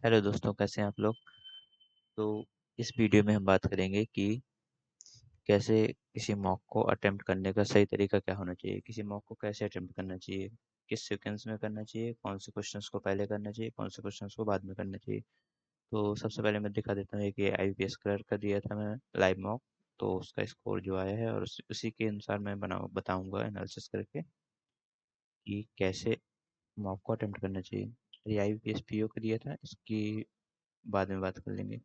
Hello दोस्तों, कैसे हैं आप लोग। तो इस वीडियो में हम बात करेंगे कि कैसे किसी मॉक को अटेम्प्ट करने का सही तरीका क्या होना चाहिए, किसी मॉक को कैसे अटेम्प्ट करना चाहिए, किस सीक्वेंस में करना चाहिए, कौन से क्वेश्चंस को पहले करना चाहिए, कौन से क्वेश्चंस को बाद में करना चाहिए। तो सबसे पहले मैं दिखा देता हूँ कि IBPS क्लियर का दिया था मैं लाइव मॉक। तो उसका स्कोर जो आया है और उसी के अनुसार मैं बताऊँगा एनालिसिस करके कि कैसे मॉक को अटेम्प्ट करना चाहिए। ये IBPS PO का दिया था, इसकी बाद में बात कर लेंगे।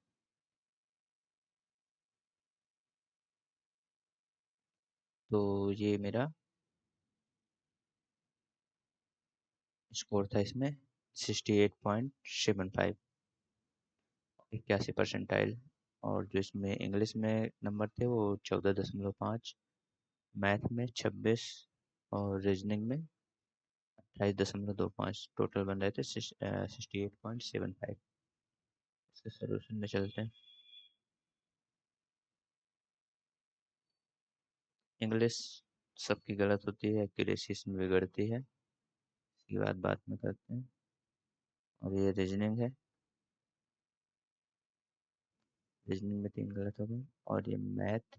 तो ये मेरा स्कोर था इसमें 68.75, 81 परसेंटाइल। और जो इसमें इंग्लिश में नंबर थे वो 14.5, मैथ में 26 और रीजनिंग में 28.25, टोटल बन रहे थे 68.75। इसके सोल्यूशन में चलते हैं। इंग्लिश सबकी गलत होती है, एक्यूरेसी इसमें बिगड़ती है, इसकी बात में करते हैं। और ये रीजनिंग है, रीजनिंग में 3 गलत हो गए। और ये मैथ,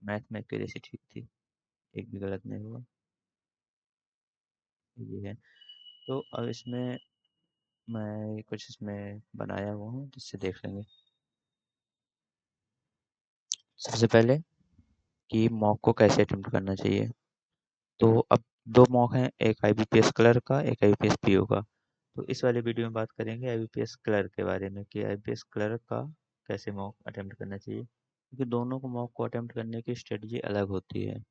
मैथ में एक्यूरेसी ठीक थी, एक भी गलत नहीं हुआ। ये है। तो अब इसमें मैं कुछ इसमें बनाया हुआ हूँ जिससे देख लेंगे। सबसे पहले कि मॉक को कैसे अटेम्प्ट करना चाहिए। तो अब दो मॉक हैं, एक IBPS क्लर्क का, एक IBPS PO का। तो इस वाले वीडियो में बात करेंगे IBPS क्लर्क के बारे में कि IBPS क्लर्क का कैसे मॉक अटेम्प्ट करना चाहिए, क्योंकि दोनों को मॉक को अटेम्प्ट करने की स्ट्रेटजी अलग होती है।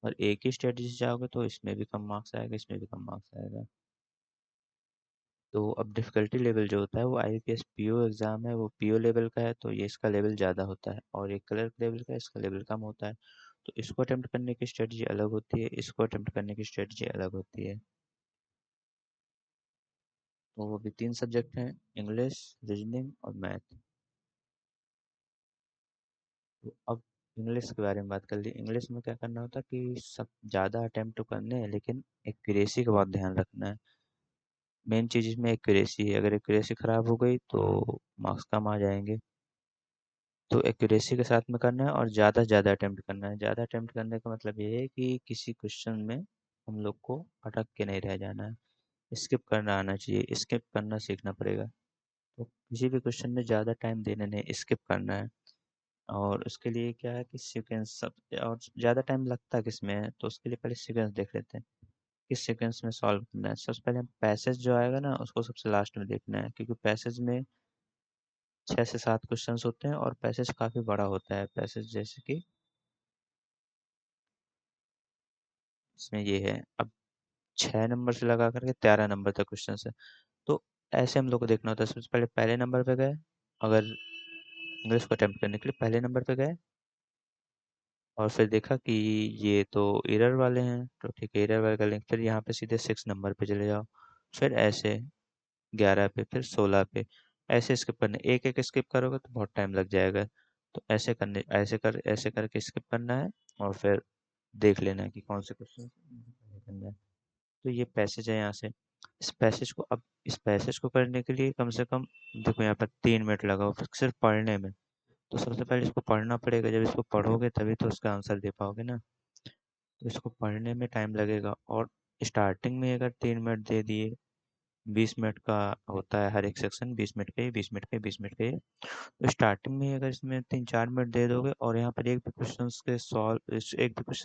और एक ही स्ट्रेटजी से जाओगे तो इसमें भी कम मार्क्स आएगा, इसमें भी कम मार्क्स आएगा। तो अब डिफ़िकल्टी लेवल जो होता है वो IBPS PO एग्ज़ाम है, वो PO लेवल का है, तो ये इसका लेवल ज़्यादा होता है। और ये क्लर्क लेवल का है, इसका लेवल कम होता है। तो इसको अटेम्प्ट करने की स्ट्रेटजी अलग होती है, इसको अटेम्प्ट करने की स्ट्रेटजी अलग होती है। तो वो भी 3 सब्जेक्ट हैं, इंग्लिश, रीजनिंग और मैथ। तो अब इंग्लिश के बारे में बात कर ली। इंग्लिश में क्या करना होता है कि सब ज़्यादा अटेम्प्ट तो करने हैं, लेकिन एक्यूरेसी का बहुत ध्यान रखना है। मेन चीज़ इसमें एक्यूरेसी है, अगर एक्यूरेसी ख़राब हो गई तो मार्क्स कम आ जाएंगे। तो एक्यूरेसी के साथ में करना है और ज़्यादा से ज़्यादा अटेम्प्ट करना है। ज़्यादा अटेम्प्ट करने का मतलब ये है कि किसी क्वेश्चन में हम लोग को अटक के नहीं रह जाना है, स्किप करना आना चाहिए, स्किप करना सीखना पड़ेगा। तो किसी भी क्वेश्चन में ज़्यादा टाइम देना नहीं, स्किप करना है। और उसके लिए क्या है कि सीक्वेंस सब, और ज़्यादा टाइम लगता है किस में है, तो उसके लिए पहले सीक्वेंस देख लेते हैं, किस सीक्वेंस में सॉल्व करना है। सबसे पहले हम पैसेज जो आएगा ना उसको सबसे लास्ट में देखना है, क्योंकि पैसेज में 6 से 7 क्वेश्चंस होते हैं और पैसेज काफ़ी बड़ा होता है। पैसेज जैसे कि इसमें ये है, अब 6 नंबर से लगा करके 13 नंबर तक क्वेश्चन है। तो ऐसे हम लोग को देखना होता है। सबसे पहले पहले नंबर पे गए, अगर इंग्लिश को अटेम्प्ट करने के लिए पहले नंबर पे गए, और फिर देखा कि ये तो एरर वाले हैं, तो ठीक है एरर वाले कर लेंगे। फिर यहाँ पे सीधे 6 नंबर पे चले जाओ, फिर ऐसे 11 पे, फिर 16 पे, ऐसे स्किप करने। एक एक स्किप करोगे तो बहुत टाइम लग जाएगा। तो ऐसे करके स्किप करना है और फिर देख लेना है कि कौन से क्वेश्चन करना है। तो ये पैसेज है यहाँ से। इस पैसेज को करने के लिए कम से कम देखो यहाँ पर 3 मिनट लगा फिर सिर्फ पढ़ने में। तो सबसे पहले इसको पढ़ना पड़ेगा, जब इसको पढ़ोगे तभी तो उसका आंसर दे पाओगे ना। तो इसको पढ़ने में टाइम लगेगा। और स्टार्टिंग में अगर 3 मिनट दे दिए, 20 मिनट का होता है हर एक सेक्शन, 20 मिनट के 20 मिनट के 20 मिनट के। तो स्टार्टिंग में अगर इसमें 3-4 मिनट दे दोगे और यहाँ पर एक भी क्वेश्चन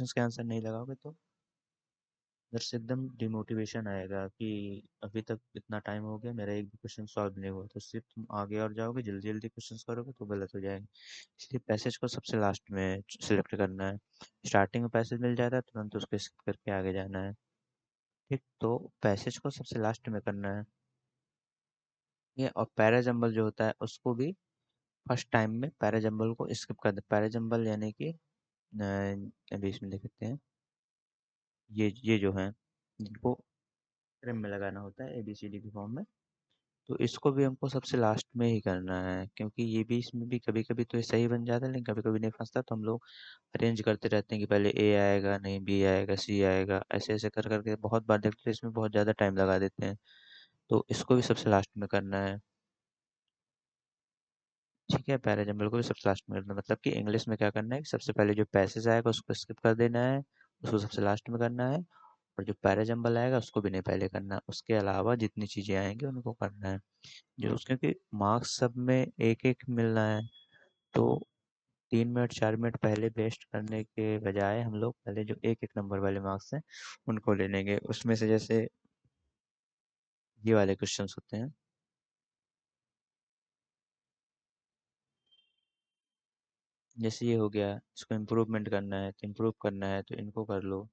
के आंसर नहीं लगाओगे, तो अंदर से एकदम डिमोटिवेशन आएगा कि अभी तक इतना टाइम हो गया, मेरा एक भी क्वेश्चन सॉल्व नहीं हुआ। तो सिर्फ तुम आगे और जाओगे, जल्दी जल्दी क्वेश्चंस करोगे तो गलत हो जाएंगे। इसलिए पैसेज को सबसे लास्ट में सिलेक्ट करना है। स्टार्टिंग में पैसेज मिल जाता है, तुरंत उसको स्किप करके आगे जाना है। ठीक, तो पैसेज को सबसे लास्ट में करना है ये। और पैराजम्बल जो होता है उसको भी फर्स्ट टाइम में पैराजम्बल को स्किप कर दे। पैराजम्बल यानी कि अभी इसमें देखते हैं, ये जो है जिनको फ्रेम में लगाना होता है ABCD की फॉर्म में, तो इसको भी हमको सबसे लास्ट में ही करना है, क्योंकि ये भी इसमें भी कभी कभी तो ये सही बन जाता है लेकिन कभी कभी नहीं फंसता। तो हम लोग अरेंज करते रहते हैं कि पहले A आएगा, नहीं B आएगा, C आएगा, ऐसे ऐसे कर करके बहुत बार देखते हैं, इसमें बहुत ज़्यादा टाइम लगा देते हैं। तो इसको भी सबसे लास्ट में करना है। ठीक है, पहले जंबल को भी सबसे लास्ट में करना है। मतलब कि इंग्लिश में क्या करना है कि सबसे पहले जो पैसेज आएगा उसको स्किप कर देना है, उसको सबसे लास्ट में करना है। और जो पैरा जंबल आएगा उसको भी नहीं पहले करना है, उसके अलावा जितनी चीज़ें आएंगी उनको करना है। जो उसके क्योंकि मार्क्स सब में एक एक मिलना है, तो 3 मिनट 4 मिनट पहले वेस्ट करने के बजाय हम लोग पहले जो एक एक नंबर वाले मार्क्स हैं उनको ले लेंगे। उसमें से जैसे ये वाले क्वेश्चंस होते हैं, जैसे ये हो गया, इसको इम्प्रूवमेंट करना है तो इम्प्रूव करना है तो इनको कर लो।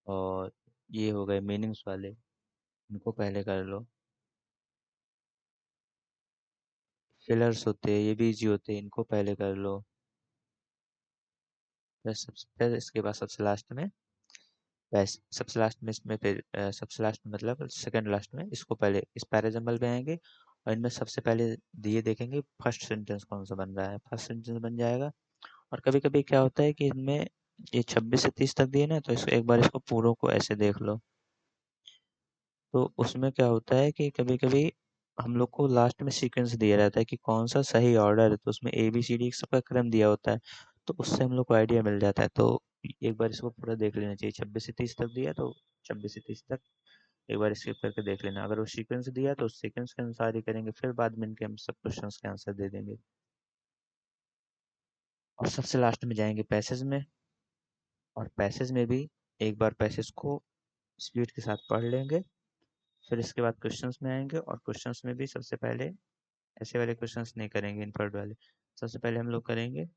और ये हो गए मीनिंग्स वाले, इनको पहले कर लो। फिलर्स होते हैं, ये भी इजी होते हैं, इनको पहले कर लो। फिर इसके बाद सबसे लास्ट में सबसे लास्ट में इसमें फिर सबसे लास्ट में मतलब सेकंड लास्ट में इसको पहले इस पैराजम्बल में आएंगे और इनमें सबसे पहले दिए देखेंगे फर्स्ट सेंटेंस कौन सा बन रहा है, फर्स्ट सेंटेंस बन जाएगा। और कभी कभी क्या होता है कि इनमें ये 26 से 30 तक दिए ना, तो इसको एक बार इसको पूरों को ऐसे देख लो। तो उसमें क्या होता है कि कभी कभी हम लोग को लास्ट में सीक्वेंस दिया रहता है कि कौन सा सही ऑर्डर है, तो उसमें ए बी सी डी सबका क्रम दिया होता है, तो उससे हम लोग को आइडिया मिल जाता है। तो एक बार इसको पूरा देख लेना चाहिए, 26 से 30 तक दिया तो 26 से 30 तक एक बार स्किप करके देख लेना। अगर वो सीक्वेंस दिया तो उस सीक्वेंस के अनुसार ही करेंगे, फिर बाद में इनके हम सब क्वेश्चंस के आंसर दे देंगे। और सबसे लास्ट में जाएंगे पैसेज में, और पैसेज में भी एक बार पैसेज को स्पीड के साथ पढ़ लेंगे। फिर इसके बाद क्वेश्चंस में आएंगे, और क्वेश्चंस में भी सबसे पहले ऐसे वाले क्वेश्चंस नहीं करेंगे, इनवर्ट वाले। सबसे पहले हम लोग करेंगे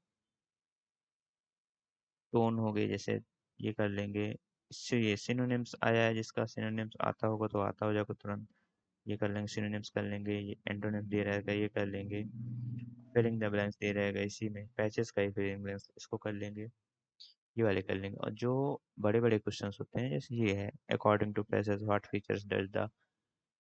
टोन हो गई, जैसे ये कर लेंगे। इससे ये सिनोनिम्स आया है, जिसका सिनोनिम्स आता होगा तो आता हो जाएगा तुरंत, ये कर लेंगे, सिनोनिम्स कर लेंगे। ये एंटोनिम दे रहेगा, ये कर लेंगे। फिलिंग द ब्लैंक्स दे रहेगा, इसी में पैचेस का ही फिलिंग ब्लैंक्स, इसको कर लेंगे। ये वाले कर लेंगे। और जो बड़े बड़े क्वेश्चंस होते हैं जैसे ये है, according to passage what features does the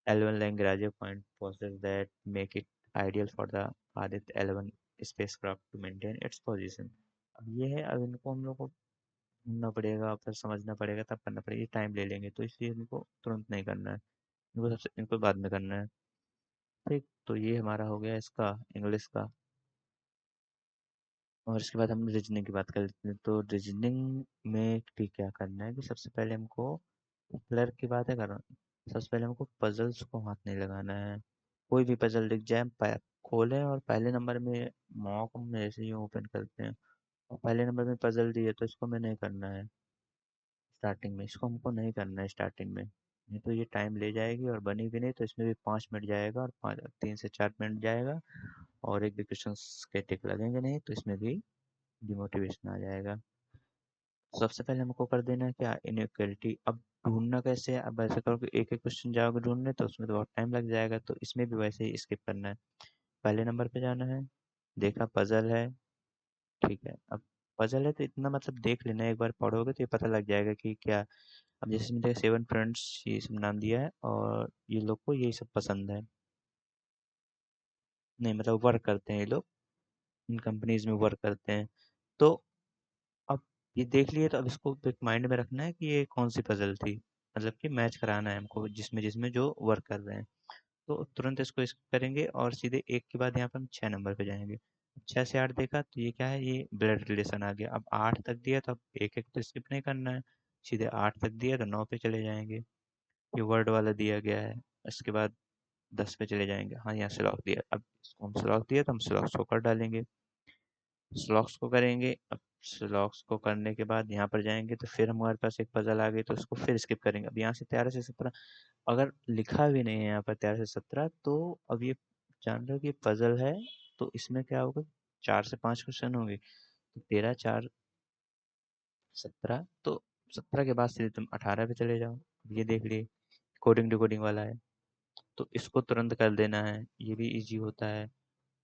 L1 Lagrange point possess that make it ideal for the Aditya L1 spacecraft to maintain its position। अब ये है, अब इनको हम लोग को ढूंढना पड़ेगा, फिर समझना पड़ेगा, तब करना पड़ेगा, ये टाइम ले लेंगे, तो इसलिए इनको तुरंत नहीं करना है, इनको बाद में करना है। ठीक, तो ये हमारा हो गया इसका इंग्लिश का। और इसके बाद हम रीजनिंग की बात कर लेते हैं। तो रीजनिंग में भी क्या करना है कि सबसे पहले हमको क्लर्क की बात है करना, सबसे पहले हमको पजल्स को हाथ नहीं लगाना है। कोई भी पजल दिख जाए खोलें, और पहले नंबर में मॉक में ऐसे ही ओपन करते हैं, और पहले नंबर में पजल दी है तो इसको हमें नहीं करना है स्टार्टिंग में, इसको हमको नहीं करना है स्टार्टिंग में, नहीं तो ये टाइम ले जाएगी और बनी भी नहीं, तो इसमें भी 5 मिनट जाएगा, और 3 से 4 मिनट जाएगा, और एक भी क्वेश्चन के टिक लगेंगे नहीं, तो इसमें भी डिमोटिवेशन आ जाएगा। सबसे पहले हमको कर देना है क्या, इनइक्वलिटी। अब ढूंढना कैसे है, अब ऐसे करो कि एक एक क्वेश्चन जाओगे ढूंढने तो उसमें तो बहुत टाइम लग जाएगा, तो इसमें भी वैसे ही स्किप करना है। पहले नंबर पे जाना है, देखा पजल है, ठीक है। अब पजल है तो इतना मतलब देख लेना, एक बार पढ़ोगे तो ये पता लग जाएगा कि क्या। अब जैसे मैंने 7 फ्रेंड्स ये सब नाम दिया है, और ये लोग को यही सब पसंद है, नहीं मतलब वर्क करते हैं ये लोग, इन कंपनीज में वर्क करते हैं। तो अब ये देख लिए, तो अब इसको एक माइंड में रखना है कि ये कौन सी पजल थी, मतलब कि मैच कराना है हमको जिसमें जिसमें जो वर्क कर रहे हैं। तो तुरंत इसको स्किप करेंगे, और सीधे एक के बाद यहाँ पर हम 6 नंबर पे जाएंगे। 6 से 8 देखा तो ये क्या है, ये ब्लड रिलेशन आ गया। अब 8 तक दिया तो अब एक एक तो स्किप नहीं करना है, सीधे 8 तक दिया तो 9 पे चले जाएंगे, ये वर्ड वाला दिया गया है। इसके बाद 10 पे चले जाएंगे, हाँ यहाँ स्लॉक दिया, अब इसको हम स्लॉक दिया तो हम स्लॉक्स को कर डालेंगे, स्लॉक्स को करेंगे। अब स्लॉक्स को करने के बाद यहाँ पर जाएंगे तो फिर हमारे पास एक पजल आ गई, तो उसको फिर स्किप करेंगे। अब यहाँ से 13 से 17 अगर लिखा भी नहीं है यहाँ पर 13 से 17, तो अब ये जान रहे हो कि ये पजल है, तो इसमें क्या होगा, 4 से 5 क्वेश्चन होंगे, तो 13 4 17, तो 17 के बाद सीधे तुम 18 पे चले जाओ। ये देख लिए कोडिंग डिकोडिंग वाला है, तो इसको तुरंत कर देना है, ये भी इजी होता है।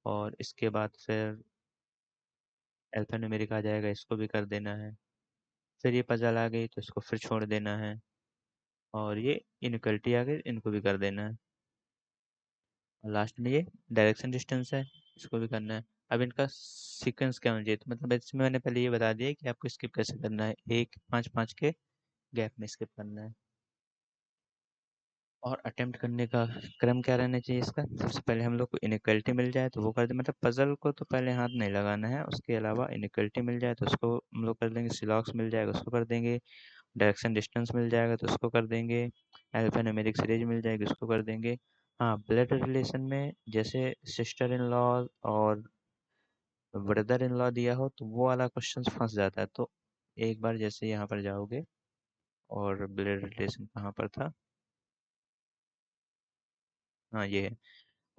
और इसके बाद फिर अल्फा न्यूमेरिक आ जाएगा, इसको भी कर देना है। फिर ये पजल आ गई तो इसको फिर छोड़ देना है, और ये इनइक्वालिटी आ गई, इनको भी कर देना है। और लास्ट में ये डायरेक्शन डिस्टेंस है, इसको भी करना है। अब इनका सीक्वेंस क्या होना चाहिए, तो मतलब इसमें मैंने पहले ये बता दिया कि आपको स्किप कैसे करना है, 1 5 5 के गैप में स्किप करना है। और अटेम्प्ट करने का क्रम क्या रहना चाहिए इसका? सबसे पहले हम लोग को इनइक्वालिटी मिल जाए तो वो कर दे, मतलब पजल को तो पहले हाथ नहीं लगाना है, उसके अलावा इनइक्वालिटी मिल जाए तो उसको हम लोग कर देंगे, सिलॉक्स मिल जाएगा उसको कर देंगे, डायरेक्शन डिस्टेंस मिल जाएगा तो उसको कर देंगे, अल्फान्यूमेरिक सीरीज मिल जाएगी उसको कर देंगे। हाँ, ब्लड रिलेशन में जैसे सिस्टर इन लॉ और ब्रदर इन लॉ दिया हो तो वो वाला क्वेश्चन फंस जाता है। तो एक बार जैसे यहाँ पर जाओगे और ब्लड रिलेशन कहाँ पर था, हाँ ये है।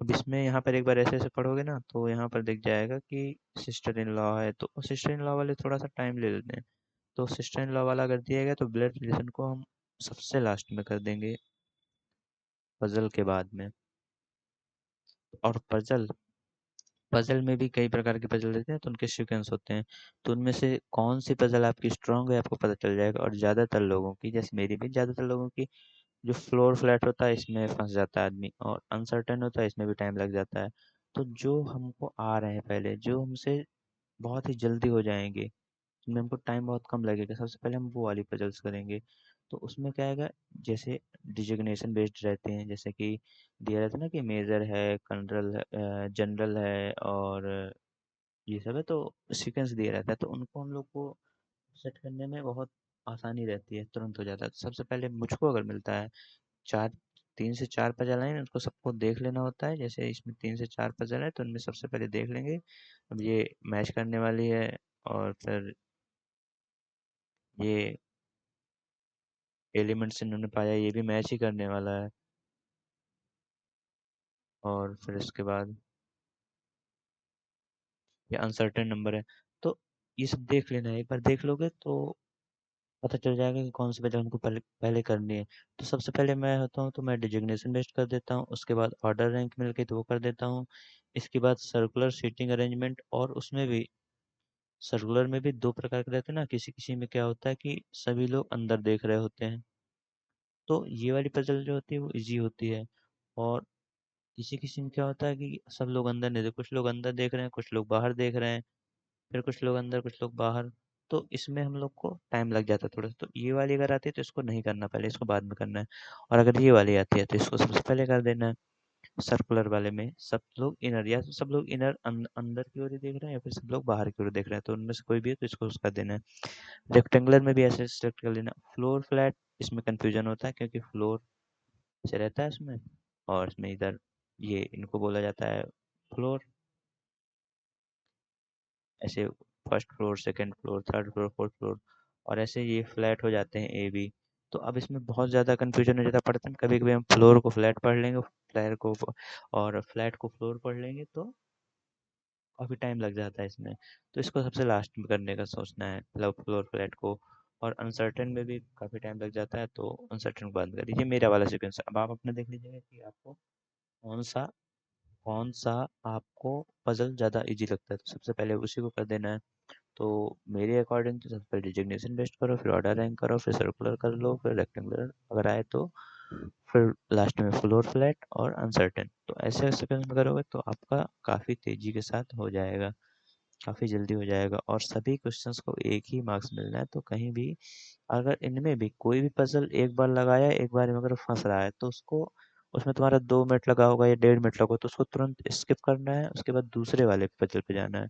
अब इसमें यहाँ पर एक बार ऐसे ऐसे पढ़ोगे ना तो यहाँ पर दिख जाएगा कि सिस्टर इन लॉ है, तो सिस्टर इन लॉ वाले थोड़ा सा टाइम ले लेते हैं। तो सिस्टर इन लॉ वाला अगर दिया गया तो ब्लड रिलेशन को हम सबसे लास्ट में कर देंगे, पजल के बाद में। और पजल पजल में भी कई प्रकार के पजल रहते हैं तो उनके सीक्वेंस होते हैं। तो उनमें से कौन सी पजल आपकी स्ट्रांग है आपको पता चल जाएगा। और ज़्यादातर लोगों की, जैसे मेरी भी, ज़्यादातर लोगों की जो फ्लोर फ्लैट होता है इसमें फंस जाता है आदमी, और अनसर्टेन होता है इसमें भी टाइम लग जाता है। तो जो हमको आ रहे हैं पहले, जो हमसे बहुत ही जल्दी हो जाएंगे, जिनमें हमको टाइम बहुत कम लगेगा, सबसे पहले हम वो वाली पजल्स करेंगे। तो उसमें क्या आएगा, जैसे डिजिग्नेशन बेस्ड रहते हैं, जैसे कि दिया रहता है ना कि मेजर है, जनरल है, जनरल है, और ये सब है, तो सीक्वेंस दिया रहता है, तो उनको हम लोग को सेट करने में बहुत आसानी रहती है, तुरंत हो जाता है। तो सबसे पहले मुझको अगर मिलता है चार, 3 से 4 पजल हैं, उनको सबको देख लेना होता है। जैसे इसमें 3 से 4 पजल है तो उनमें सबसे पहले देख लेंगे, अब ये मैच करने वाली है, और फिर ये एलिमेंट्स इन्होंने पाया ये भी मैच ही करने वाला है, और फिर इसके बाद ये अनसर्टेन नंबर है। तो ये सब देख लेना है, एक बार देख लोगे तो पता चल जाएगा कि कौन सी वजह हमको पहले पहले करनी है। तो सबसे पहले मैं होता हूँ तो मैं डिजिग्नेशन बेस्ड कर देता हूँ, उसके बाद ऑर्डर रैंक मिल गई तो वो कर देता हूँ। इसके बाद सर्कुलर सीटिंग अरेंजमेंट, और उसमें भी सर्कुलर में भी दो प्रकार के रहते हैं ना, किसी किसी में क्या होता है कि सभी लोग अंदर देख रहे होते हैं, तो ये वाली पजल जो होती है वो इजी होती है। और किसी किसी में क्या होता है कि सब लोग अंदर नहीं देख, कुछ लोग अंदर देख रहे हैं, कुछ लोग बाहर देख रहे हैं, फिर कुछ लोग अंदर कुछ लोग बाहर, तो इसमें हम लोग को टाइम लग जाता है थोड़ा सा। तो ये वाली अगर आती है तो इसको नहीं करना, पहले इसको बाद में करना है। और अगर ये वाली आती है तो इसको सबसे पहले कर देना है। सर्कुलर वाले में सब लोग इनर, या तो सब लोग इनर अंदर की ओर ही देख रहे हैं, या फिर सब लोग बाहर की ओर देख रहे हैं, तो उनमें से कोई भी है तो इसको उसका देना है। रेक्टेंगुलर में भी ऐसे सेलेक्ट कर लेना। फ्लोर फ्लैट, इसमें कंफ्यूजन होता है क्योंकि फ्लोर से रहता है इसमें, और इसमें इधर ये इनको बोला जाता है फ्लोर, ऐसे first floor, second floor, third floor, fourth floor, और ऐसे ये फ्लैट हो जाते हैं ए बी। तो अब इसमें बहुत ज़्यादा कंफ्यूजन हो जाता पड़ता है, कभी कभी हम फ्लोर को फ्लैट पढ़ लेंगे, फ्लैट को और फ्लैट को फ्लोर पढ़ लेंगे, तो काफ़ी टाइम लग जाता है इसमें। तो इसको सबसे लास्ट में करने का सोचना है, मतलब फ्लोर फ्लैट को। और अनसर्टेन में भी काफ़ी टाइम लग जाता है, तो अनसर्टेन को बंद कर दीजिए, मेरा वाला सीक्वेंस। अब आप अपने देख लीजिएगा कि आपको कौन सा कौन सा आपको पजल ज़्यादा इजी लगता है, तो सबसे पहले उसी को कर देना है। तो मेरे अकॉर्डिंग तो सबसे पहले डिजिग्नेशन बेस्ट करो, फिर ऑर्डर रैंक करो, फिर सर्कुलर कर लो, फिर रेक्टेंगुलर अगर आए तो, फिर लास्ट में फ्लोर फ्लैट और अनसर्टेन। तो ऐसे सेकंड में करोगे तो आपका काफ़ी तेज़ी के साथ हो जाएगा, काफ़ी जल्दी हो जाएगा, और सभी क्वेश्चंस को एक ही मार्क्स मिलना है। तो कहीं भी अगर इनमें भी कोई भी पजल एक बार लगाया, एक बार में अगर फंस रहा है तो उसको, उसमें तुम्हारा 2 मिनट लगा होगा या 1.5 मिनट लगा होगा, तो उसको तुरंत स्किप करना है, उसके बाद दूसरे वाले पजल पे जाना है।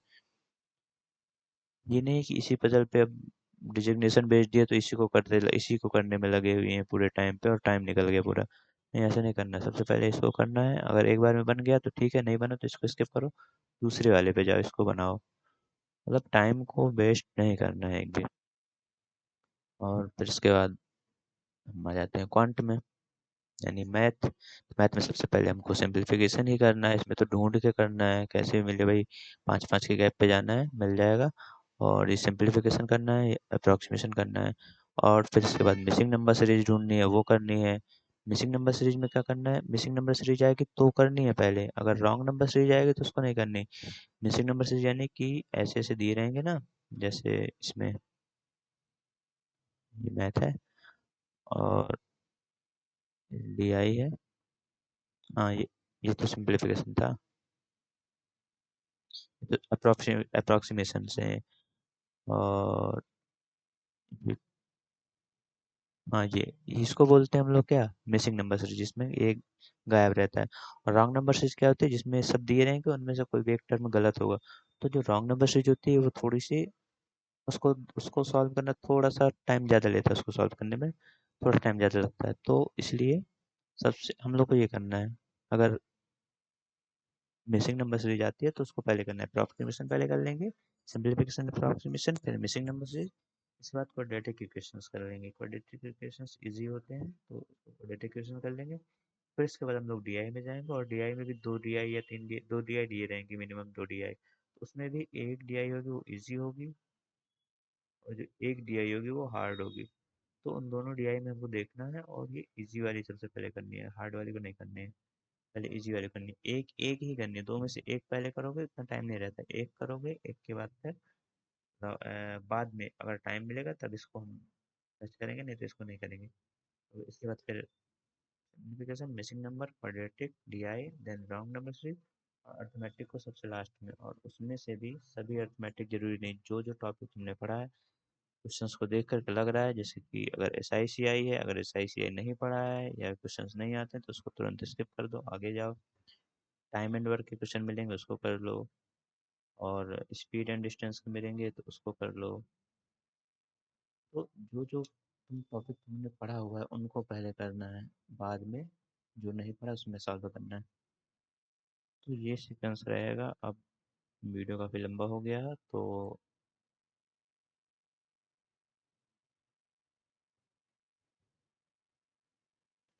ये नहीं कि इसी पजल पे अब डिजिग्नेशन भेज दिया तो इसी को करने में लगे हुए हैं पूरे टाइम पे, और टाइम निकल गया पूरा। नहीं, ऐसा नहीं करना है, सबसे पहले इसको करना है, अगर एक बार में बन गया तो ठीक है, नहीं बना तो इसको स्किप करो, दूसरे वाले पे जाओ, इसको बनाओ। मतलब टाइम को वेस्ट नहीं करना है एक भी। और फिर इसके बाद हम आ जाते हैं क्वांट में, यानी मैथ। मैथ में सबसे पहले हमको सिंपलीफिकेशन ही करना है, इसमें तो ढूंढ के करना है, कैसे भी मिले भाई, 5 5 के गैप पे जाना है, मिल जाएगा। और ये सिंपलीफिकेशन करना है, अप्रॉक्सीमेशन करना है, और फिर इसके बाद मिसिंग नंबर सीरीज ढूंढनी है, वो करनी है। मिसिंग नंबर सीरीज में क्या करना है, मिसिंग नंबर सीरीज आएगी तो करनी है पहले, अगर रॉन्ग नंबर सीरीज आएगी तो उसको नहीं करनी। मिसिंग नंबर सीरीज यानी कि ऐसे ऐसे दिए रहेंगे ना, जैसे इसमें ये मैथ है और डी आई है, हाँ ये तो सिंपलीफिकेशन था, अप्रोक्सीमेशन से। और हाँ, ये इसको बोलते हैं हम लोग क्या, मिसिंग नंबर सीरीज, जिसमें एक गायब रहता है। और रॉन्ग नंबर सीरीज क्या होती है, जिसमें सब दिए रहेंगे, उनमें से कोई भी एक टर्म गलत होगा। तो जो रॉन्ग नंबर सीरीज होती है वो थोड़ी सी, उसको उसको सॉल्व करना थोड़ा सा टाइम ज़्यादा लेता है, उसको सॉल्व करने में थोड़ा टाइम ज़्यादा लगता है। तो इसलिए सबसे हम लोग को ये करना है, अगर मिसिंग नंबर सीरीज आती है तो उसको पहले करना है, अप्रॉक्सीमेशन पहले कर लेंगे, सिंपलीफिकेशन अप्रॉक्सीमेशन, फिर मिसिंग नंबर सीरीज, इसके बाद क्वाड्रेटिक इक्वेशंस कर लेंगे। क्वाड्रेटिक इक्वेशंस इजी होते हैं तो क्वाड्रेटिक इक्वेशन कर लेंगे। फिर इसके बाद हम लोग डीआई में जाएंगे, और डीआई में भी दो डीआई या तीन डी, दो डीआई दिए रहेंगे मिनिमम, दो डीआई। तो उसमें भी एक डीआई होगी वो इजी होगी, और जो एक डीआई होगी वो हार्ड होगी। तो उन दोनों डीआई में हमको देखना है, और ये इजी वाली सबसे पहले करनी है, हार्ड वाली को नहीं करनी है। पहले इजी वाली करनी है, एक एक ही करनी है, दो में से एक पहले करोगे इतना टाइम नहीं रहता, एक करोगे, एक के बाद फिर बाद में अगर टाइम मिलेगा तब इसको हम टच करेंगे, नहीं तो इसको नहीं करेंगे। तो इसके बाद फिर simplification, missing number, quadratic, DI, then wrong number series, और अर्थमेटिक को सबसे लास्ट में। और उसमें से भी सभी अर्थमेटिक जरूरी नहीं, जो जो टॉपिक तुमने पढ़ा है क्वेश्चंस को देख करके लग रहा है, जैसे कि अगर एस आई सी आई है, अगर एस आई सी आई नहीं पढ़ा है या क्वेश्चंस नहीं आते हैं तो उसको तुरंत स्किप कर दो, आगे जाओ। टाइम एंड वर्क के क्वेश्चन मिलेंगे उसको कर लो, और स्पीड एंड डिस्टेंस के मिलेंगे तो उसको कर लो। तो जो जो तुम टॉपिक तुमने पढ़ा हुआ है उनको पहले करना है, बाद में जो नहीं पढ़ा उसमें सॉल्व करना है। तो ये सीक्वेंस रहेगा। अब वीडियो काफ़ी लंबा हो गया है, तो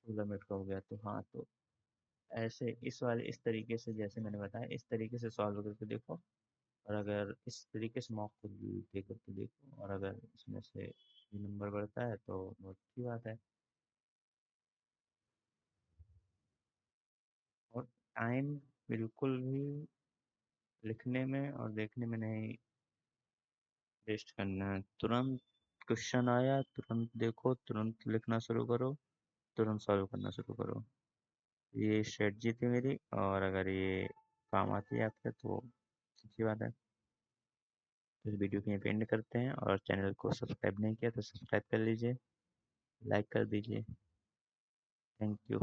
16 मिनट का हो गया, तो हाँ, तो ऐसे इस तरीके से जैसे मैंने बताया इस तरीके से सॉल्व करके देखो। और अगर इस तरीके से मॉक को दे करके देखो, और अगर इसमें से नंबर बढ़ता है तो बहुत अच्छी बात है। और टाइम बिल्कुल भी लिखने में और देखने में नहीं वेस्ट करना है। तुरंत क्वेश्चन आया तुरंत देखो, तुरंत लिखना शुरू करो, तुरंत सॉल्व करना शुरू करो। ये स्ट्रेटजी थी मेरी, और अगर ये काम आती है आपके तो अच्छी बात है। तो इस वीडियो को यहीं पे एंड करते हैं, और चैनल को सब्सक्राइब नहीं किया तो सब्सक्राइब कर लीजिए, लाइक कर दीजिए। Thank you.